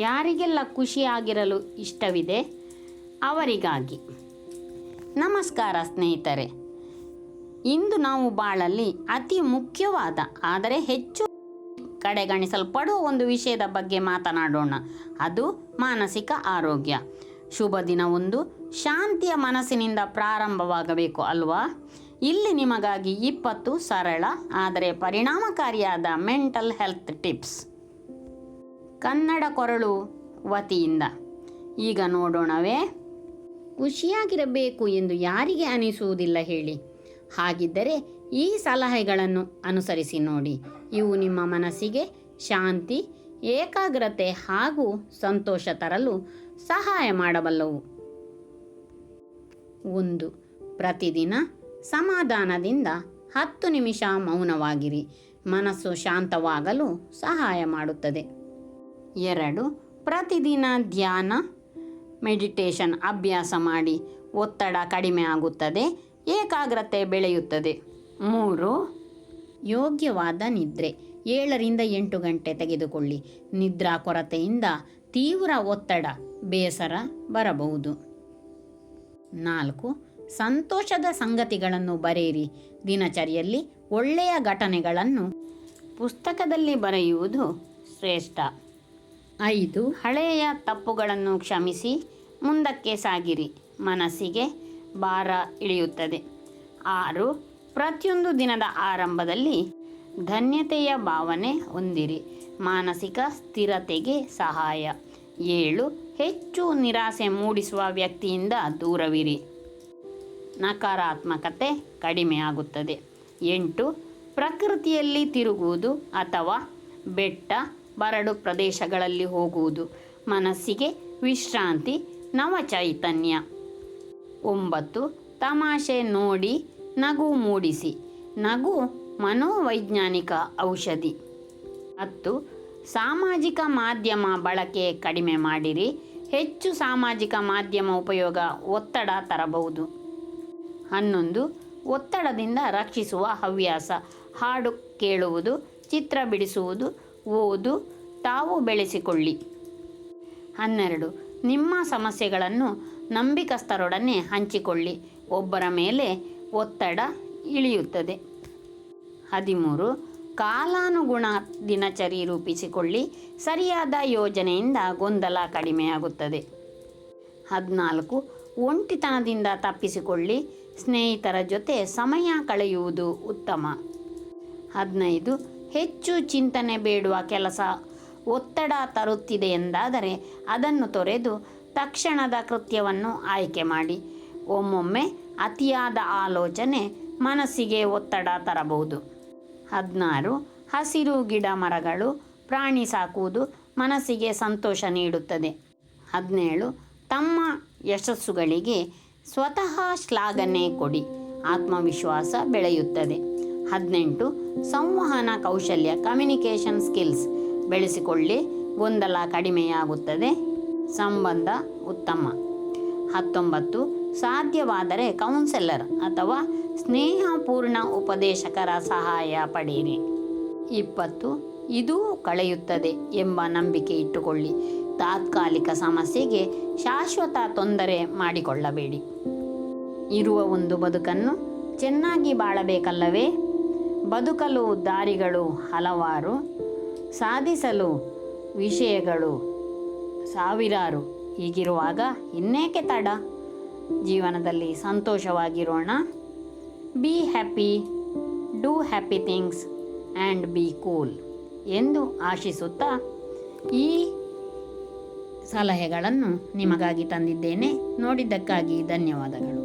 ಯಾರಿಗೆಲ್ಲ ಖುಷಿಯಾಗಿರಲು ಇಷ್ಟವಿದೆ ಅವರಿಗಾಗಿ. ನಮಸ್ಕಾರ ಸ್ನೇಹಿತರೆ, ಇಂದು ನಾವು ಬಾಳಲ್ಲಿ ಅತಿ ಮುಖ್ಯವಾದ ಆದರೆ ಹೆಚ್ಚು ಕಡೆಗಣಿಸಲ್ಪಡುವ ಒಂದು ವಿಷಯದ ಬಗ್ಗೆ ಮಾತನಾಡೋಣ. ಅದು ಮಾನಸಿಕ ಆರೋಗ್ಯ. ಶುಭ ದಿನವೊಂದು ಶಾಂತಿಯ ಮನಸ್ಸಿನಿಂದ ಪ್ರಾರಂಭವಾಗಬೇಕು ಅಲ್ವಾ? ಇಲ್ಲಿ ನಿಮಗಾಗಿ 20 ಸರಳ ಆದರೆ ಪರಿಣಾಮಕಾರಿಯಾದ ಮೆಂಟಲ್ ಹೆಲ್ತ್ ಟಿಪ್ಸ್ ಕನ್ನಡ ಕೊರಳು ವತಿಯಿಂದ. ಈಗ ನೋಡೋಣವೇ? ಖುಷಿಯಾಗಿರಬೇಕು ಎಂದು ಯಾರಿಗೆ ಅನಿಸುವುದಿಲ್ಲ ಹೇಳಿ? ಹಾಗಿದ್ದರೆ ಈ ಸಲಹೆಗಳನ್ನು ಅನುಸರಿಸಿ ನೋಡಿ. ಇವು ನಿಮ್ಮ ಮನಸ್ಸಿಗೆ ಶಾಂತಿ, ಏಕಾಗ್ರತೆ ಹಾಗೂ ಸಂತೋಷ ತರಲು ಸಹಾಯ ಮಾಡಬಲ್ಲವು. 1. ಪ್ರತಿದಿನ ಸಮಾಧಾನದಿಂದ 10 ನಿಮಿಷ ಮೌನವಾಗಿರಿ. ಮನಸ್ಸು ಶಾಂತವಾಗಲು ಸಹಾಯ ಮಾಡುತ್ತದೆ. 2. ಪ್ರತಿದಿನ ಧ್ಯಾನ, ಮೆಡಿಟೇಷನ್ ಅಭ್ಯಾಸ ಮಾಡಿ. ಒತ್ತಡ ಕಡಿಮೆ ಆಗುತ್ತದೆ, ಏಕಾಗ್ರತೆ ಬೆಳೆಯುತ್ತದೆ. 3. ಯೋಗ್ಯವಾದ ನಿದ್ರೆ. 7 ರಿಂದ 8 ಗಂಟೆ ತೆಗೆದುಕೊಳ್ಳಿ. ನಿದ್ರಾ ಕೊರತೆಯಿಂದ ತೀವ್ರ ಒತ್ತಡ, ಬೇಸರ ಬರಬಹುದು. 4. ಸಂತೋಷದ ಸಂಗತಿಗಳನ್ನು ಬರೆಯಿರಿ. ದಿನಚರಿಯಲ್ಲಿ ಒಳ್ಳೆಯ ಘಟನೆಗಳನ್ನು ಪುಸ್ತಕದಲ್ಲಿ ಬರೆಯುವುದು ಶ್ರೇಷ್ಠ. 5. ಹಳೆಯ ತಪ್ಪುಗಳನ್ನು ಕ್ಷಮಿಸಿ ಮುಂದಕ್ಕೆ ಸಾಗಿರಿ. ಮನಸ್ಸಿಗೆ ಭಾರ ಇಳಿಯುತ್ತದೆ. 6. ಪ್ರತಿಯೊಂದು ದಿನದ ಆರಂಭದಲ್ಲಿ ಧನ್ಯತೆಯ ಭಾವನೆ ಹೊಂದಿರಿ. ಮಾನಸಿಕ ಸ್ಥಿರತೆಗೆ ಸಹಾಯ. 7. ಹೆಚ್ಚು ನಿರಾಸೆ ಮೂಡಿಸುವ ವ್ಯಕ್ತಿಯಿಂದ ದೂರವಿರಿ. ನಕಾರಾತ್ಮಕತೆ ಕಡಿಮೆಯಾಗುತ್ತದೆ. 8. ಪ್ರಕೃತಿಯಲ್ಲಿ ತಿರುಗುವುದು ಅಥವಾ ಬೆಟ್ಟ, ಬರಡು ಪ್ರದೇಶಗಳಲ್ಲಿ ಹೋಗುವುದು ಮನಸ್ಸಿಗೆ ವಿಶ್ರಾಂತಿ, ನವ ಚೈತನ್ಯ. 9. ತಮಾಷೆ ನೋಡಿ ನಗು ಮೂಡಿಸಿ. ನಗು ಮನೋವೈಜ್ಞಾನಿಕ ಔಷಧಿ. 10. ಸಾಮಾಜಿಕ ಮಾಧ್ಯಮ ಬಳಕೆ ಕಡಿಮೆ ಮಾಡಿರಿ. ಹೆಚ್ಚು ಸಾಮಾಜಿಕ ಮಾಧ್ಯಮ ಉಪಯೋಗ ಒತ್ತಡ ತರಬಹುದು. 11. ಒತ್ತಡದಿಂದ ರಕ್ಷಿಸುವ ಹವ್ಯಾಸ. ಹಾಡು ಕೇಳುವುದು, ಚಿತ್ರ ಬಿಡಿಸುವುದು, ಓದು ತಾವು ಬೆಳೆಸಿಕೊಳ್ಳಿ. 12. ನಿಮ್ಮ ಸಮಸ್ಯೆಗಳನ್ನು ನಂಬಿಕಸ್ಥರೊಡನೆ ಹಂಚಿಕೊಳ್ಳಿ. ಒಬ್ಬರ ಮೇಲೆ ಒತ್ತಡ ಇಳಿಯುತ್ತದೆ. 13. ಕಾಲಾನುಗುಣ ದಿನಚರಿ ರೂಪಿಸಿಕೊಳ್ಳಿ. ಸರಿಯಾದ ಯೋಜನೆಯಿಂದ ಗೊಂದಲ ಕಡಿಮೆಯಾಗುತ್ತದೆ. 14. ಒಂಟಿತನದಿಂದ ತಪ್ಪಿಸಿಕೊಳ್ಳಿ. ಸ್ನೇಹಿತರ ಜೊತೆ ಸಮಯ ಕಳೆಯುವುದು ಉತ್ತಮ. 15. ಹೆಚ್ಚು ಚಿಂತನೆ ಬೇಡುವ ಕೆಲಸ ಒತ್ತಡ ತರುತ್ತಿದೆ ಎಂದಾದರೆ ಅದನ್ನು ತೊರೆದು ತಕ್ಷಣದ ಕೃತ್ಯವನ್ನು ಆಯ್ಕೆ ಮಾಡಿ. ಒಮ್ಮೊಮ್ಮೆ ಅತಿಯಾದ ಆಲೋಚನೆ ಮನಸ್ಸಿಗೆ ಒತ್ತಡ ತರಬಹುದು. 16. ಹಸಿರು ಗಿಡ ಮರಗಳು, ಪ್ರಾಣಿ ಸಾಕುವುದು ಮನಸ್ಸಿಗೆ ಸಂತೋಷ ನೀಡುತ್ತದೆ. 17. ತಮ್ಮ ಯಶಸ್ಸುಗಳಿಗೆ ಸ್ವತಃ ಶ್ಲಾಘನೆ ಕೊಡಿ. ಆತ್ಮವಿಶ್ವಾಸ ಬೆಳೆಯುತ್ತದೆ. 18. ಸಂವಹನ ಕೌಶಲ್ಯ, ಕಮ್ಯುನಿಕೇಷನ್ ಸ್ಕಿಲ್ಸ್ ಬೆಳೆಸಿಕೊಳ್ಳಿ. ಗೊಂದಲ ಕಡಿಮೆಯಾಗುತ್ತದೆ, ಸಂಬಂಧ ಉತ್ತಮ. 19. ಸಾಧ್ಯವಾದರೆ ಕೌನ್ಸೆಲರ್ ಅಥವಾ ಸ್ನೇಹಪೂರ್ಣ ಉಪದೇಶಕರ ಸಹಾಯ ಪಡೆಯಿರಿ. 20. ಇದೂ ಕಳೆಯುತ್ತದೆ ಎಂಬ ನಂಬಿಕೆ ಇಟ್ಟುಕೊಳ್ಳಿ. ತಾತ್ಕಾಲಿಕ ಸಮಸ್ಯೆಗೆ ಶಾಶ್ವತ ತೊಂದರೆ ಮಾಡಿಕೊಳ್ಳಬೇಡಿ. ಇರುವ ಒಂದು ಬದುಕನ್ನು ಚೆನ್ನಾಗಿ ಬಾಳಬೇಕಲ್ಲವೇ? ಬದುಕಲು ದಾರಿಗಳು ಹಲವಾರು, ಸಾಧಿಸಲು ವಿಷಯಗಳು ಸಾವಿರಾರು. ಹೀಗಿರುವಾಗ ಇನ್ನೇಕೆ ತಡ? ಜೀವನದಲ್ಲಿ ಸಂತೋಷವಾಗಿರೋಣ. Be happy, do happy things and be cool ಎಂದು ಆಶಿಸುತ್ತಾ ಈ ಸಲಹೆಗಳನ್ನು ನಿಮಗಾಗಿ ತಂದಿದ್ದೇನೆ. ನೋಡಿದ್ದಕ್ಕಾಗಿ ಧನ್ಯವಾದಗಳು.